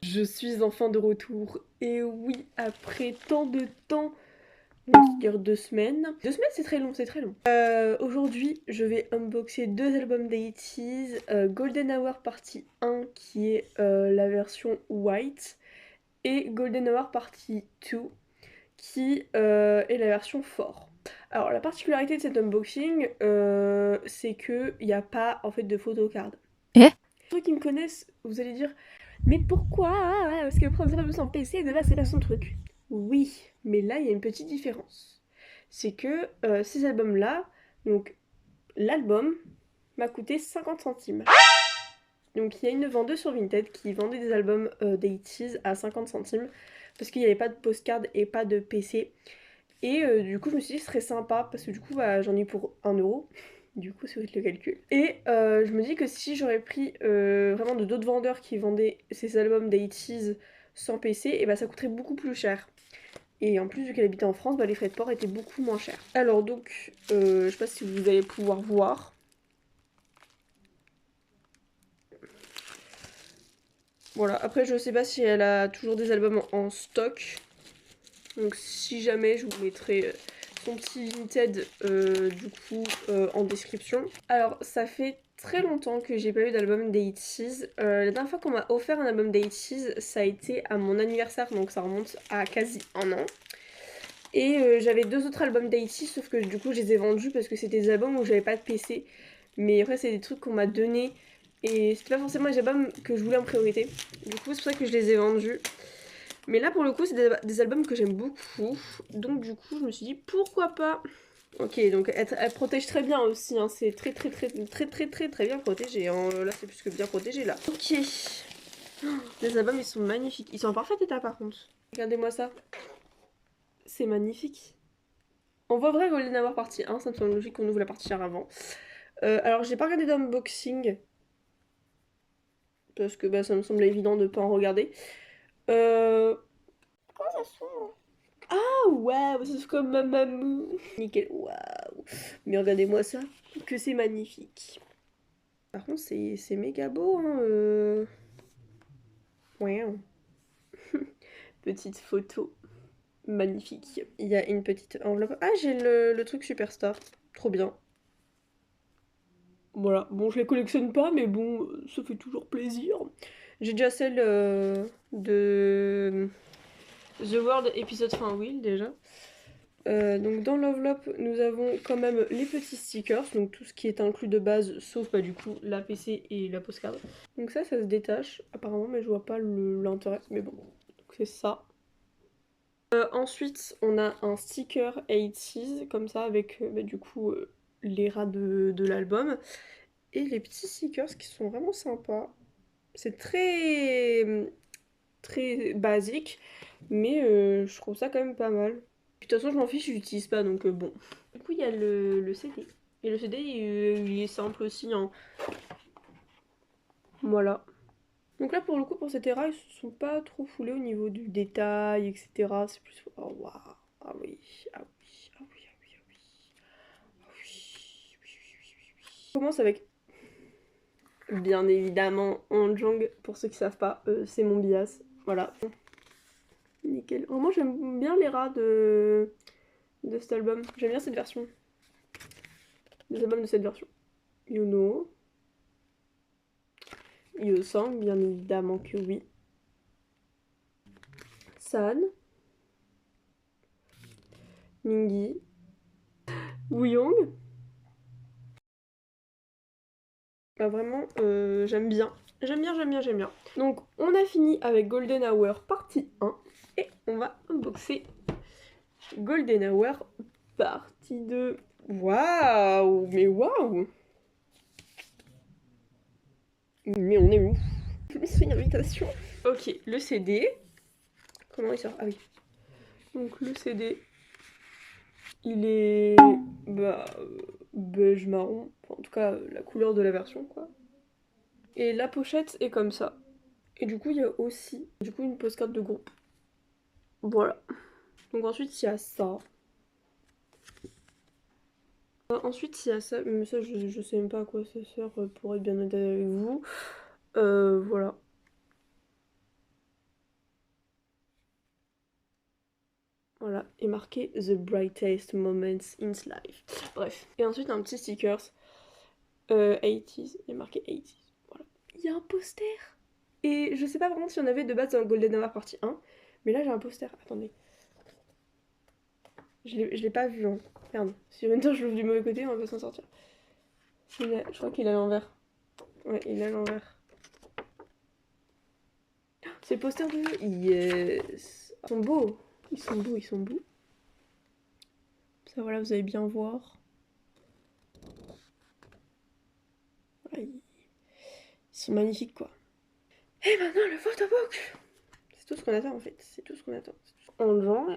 Je suis enfin de retour. Et oui, après tant de temps, on va dire 2 semaines. 2 semaines, c'est très long, c'est très long. Aujourd'hui, je vais unboxer 2 albums d'A-Teez. Golden Hour Partie 1, qui est la version white, et Golden Hour Partie 2, qui est la version fort. Alors, la particularité de cet unboxing, c'est qu'il n'y a pas en fait de photocard. Eh? Pour ceux qui me connaissent, vous allez dire, mais pourquoi? Parce que prendre ça son PC, de là, c'est pas son truc. Oui, mais là, il y a une petite différence. C'est que ces albums-là, donc l'album m'a coûté 50 centimes. Donc il y a une vendeuse sur Vinted qui vendait des albums d'A-Teez à 50 centimes parce qu'il n'y avait pas de postcard et pas de PC. Et du coup, je me suis dit que ce serait sympa parce que du coup, bah, j'en ai pour 1 euro. Du coup, c'est le calcul. Et je me dis que si j'aurais pris vraiment de d'autres vendeurs qui vendaient ces albums d'A-Teez sans PC, et bah ça coûterait beaucoup plus cher. Et en plus, vu qu'elle habitait en France, bah, les frais de port étaient beaucoup moins chers. Alors donc, je sais pas si vous allez pouvoir voir. Voilà, après je sais pas si elle a toujours des albums en stock. Donc si jamais, je vous mettrai son petit Vinted du coup en description. Alors ça fait très longtemps que j'ai pas eu d'album d'A-Teez. La dernière fois qu'on m'a offert un album d'A-Teez, ça a été à mon anniversaire, donc ça remonte à quasi 1 an. Et j'avais 2 autres albums d'A-Teez, sauf que du coup je les ai vendus parce que c'était des albums où j'avais pas de PC. Mais après c'est des trucs qu'on m'a donné et c'était pas forcément les albums que je voulais en priorité. Du coup c'est pour ça que je les ai vendus. Mais là pour le coup c'est des albums que j'aime beaucoup. Donc du coup je me suis dit pourquoi pas. Ok, donc elle protège très bien aussi, hein. C'est très très très très très très très bien protégé, hein. Là c'est plus que bien protégé là. Ok. Les albums ils sont magnifiques. Ils sont en parfait état par contre. Regardez-moi ça. C'est magnifique. On voit vrai Golden Hour partie 1, ça me semble logique qu'on ouvre la partie avant. Alors j'ai pas regardé d'unboxing, parce que bah, ça me semble évident de pas en regarder. Comment ça s'ouvre? Ah ouais, ça se comme ma mamou. Nickel, waouh. Mais regardez-moi ça, que c'est magnifique. Par contre c'est méga beau, hein. Ouais. Petite photo magnifique. Il y a une petite enveloppe. Ah j'ai le truc Superstar, trop bien. Voilà, bon je les collectionne pas mais bon ça fait toujours plaisir. J'ai déjà celle de The World épisode fin Will déjà. Donc dans l'enveloppe nous avons quand même les petits stickers, donc tout ce qui est inclus de base sauf du coup la PC et la postcard. Donc ça se détache apparemment mais je vois pas l'intérêt, mais bon, donc c'est ça. Ensuite on a un sticker 80's comme ça avec du coup les rats de l'album. Et les petits stickers qui sont vraiment sympas. C'est très très basique, mais je trouve ça quand même pas mal. Puis, de toute façon, je m'en fiche, je l'utilise pas, donc bon. Du coup, il y a le CD. Et le CD, il est simple aussi, hein. Voilà. Donc là, pour le coup, pour cet era, ils se sont pas trop foulés au niveau du détail, etc. C'est plus... Oh, waouh. Ah oui, ah oui, ah oui, ah oui, ah oui. Ah oui, oui, oui, oui, oui, oui. On commence avec bien évidemment, Onjong, pour ceux qui savent pas, c'est mon bias. Voilà. Nickel. Vraiment, j'aime bien les rats de cet album. J'aime bien cette version. Les albums de cette version. Yuno. Yosang, bien évidemment que oui. San. Mingi. Wooyoung. Bah vraiment, j'aime bien. J'aime bien, j'aime bien, j'aime bien. Donc, on a fini avec Golden Hour partie 1. Et on va unboxer Golden Hour partie 2. Waouh, mais waouh. Mais on est où? C'est une invitation. Ok, le CD. Comment il sort? Ah oui. Donc le CD, il est bah beige marron. Enfin, en tout cas, la couleur de la version quoi. Et la pochette est comme ça. Et du coup, il y a aussi du coup une postcard de groupe. Voilà. Donc ensuite, il y a ça. Ensuite, il y a ça. Mais ça, je sais même pas à quoi ça sert pour être bien honnête avec vous. Voilà. Voilà, et marqué The Brightest Moments in Life. Bref. Et ensuite un petit stickers 80s, il y a marqué 80s. Voilà. Il y a un poster. Et je sais pas vraiment si on avait de base dans Golden Hour partie 1, mais là j'ai un poster. Attendez. Je l'ai pas vu, hein. Merde. Si en même temps je l'ouvre du mauvais côté, on va pas s'en sortir. Je crois qu'il est à l'envers. Ouais, il est à l'envers. C'est le poster de... Yes. Ils sont beaux. Ils sont beaux, ils sont beaux. Ça, voilà, vous allez bien voir. Voilà, ils sont magnifiques, quoi. Et maintenant, le photobook. C'est tout ce qu'on attend, en fait. C'est tout ce qu'on attend. En genre,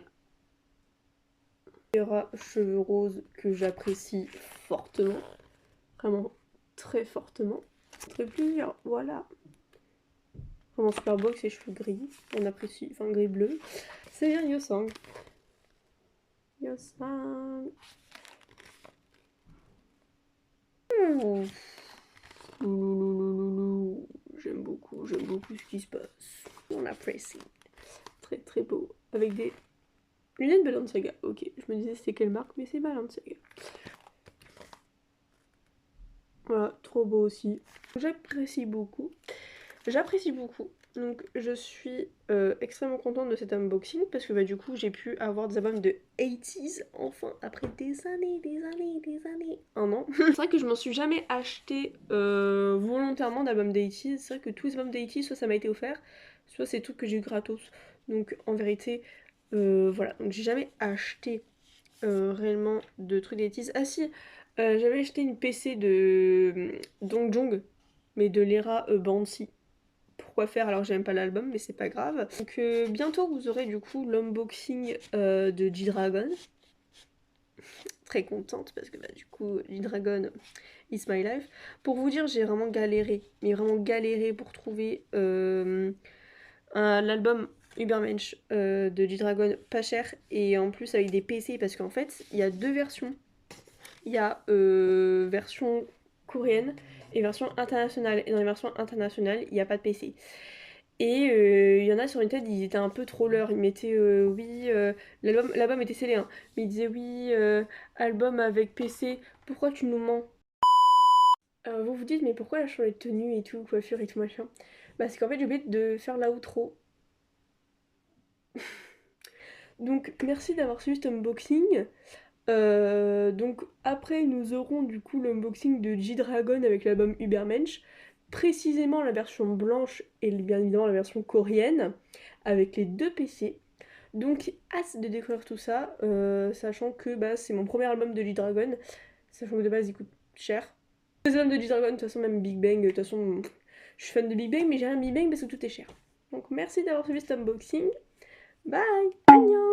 il y aura cheveux roses que j'apprécie fortement. Vraiment très fortement. Très plusieurs, voilà. Vraiment super beau avec ses cheveux gris. On apprécie, enfin gris-bleu. C'est bien Yosang. Yosang. J'aime beaucoup ce qui se passe. On apprécie. Très très beau. Avec des lunettes Balenciaga. Ok, je me disais c'était quelle marque, mais c'est Balenciaga. Voilà, trop beau aussi. J'apprécie beaucoup. J'apprécie beaucoup. Donc je suis extrêmement contente de cet unboxing parce que bah, du coup j'ai pu avoir des albums de 80s enfin après des années, un an. C'est vrai que je m'en suis jamais acheté volontairement d'albums de 80s. C'est vrai que tous les albums de 80s soit ça m'a été offert, soit c'est tout que j'ai eu gratos. Donc en vérité voilà, donc j'ai jamais acheté réellement de trucs de 80s. Ah si, j'avais acheté une PC de Dongjong mais de l'era Bansi. Pourquoi faire alors que j'aime pas l'album, mais c'est pas grave. Donc bientôt vous aurez du coup l'unboxing de G-Dragon. Très contente parce que bah, du coup G-Dragon is my life. Pour vous dire j'ai vraiment galéré, mais vraiment galéré pour trouver l'album Übermensch de G-Dragon pas cher et en plus avec des PC parce qu'en fait il y a deux versions. Il y a version coréenne et version internationale. Et dans les versions internationales, il n'y a pas de PC. Et il y en a sur une tête, ils étaient un peu trollers. Ils mettaient oui, l'album était scellé, hein, mais ils disaient oui, album avec PC, pourquoi tu nous mens? Vous vous dites, mais pourquoi elle a changé de tenue et tout, coiffure et tout machin? Bah, c'est qu'en fait, j'ai oublié de faire l'outro. Donc, merci d'avoir suivi cet unboxing. Donc après nous aurons du coup l'unboxing de G-Dragon avec l'album Übermensch, précisément la version blanche et bien évidemment la version coréenne avec les deux PC. Donc hâte de découvrir tout ça, sachant que bah, c'est mon premier album de G-Dragon, sachant que de base il coûte cher. Les albums de G-Dragon, de toute façon même Big Bang, de toute façon je suis fan de Big Bang mais j'ai un Big Bang parce que tout est cher. Donc merci d'avoir suivi cet unboxing, bye, annyeong.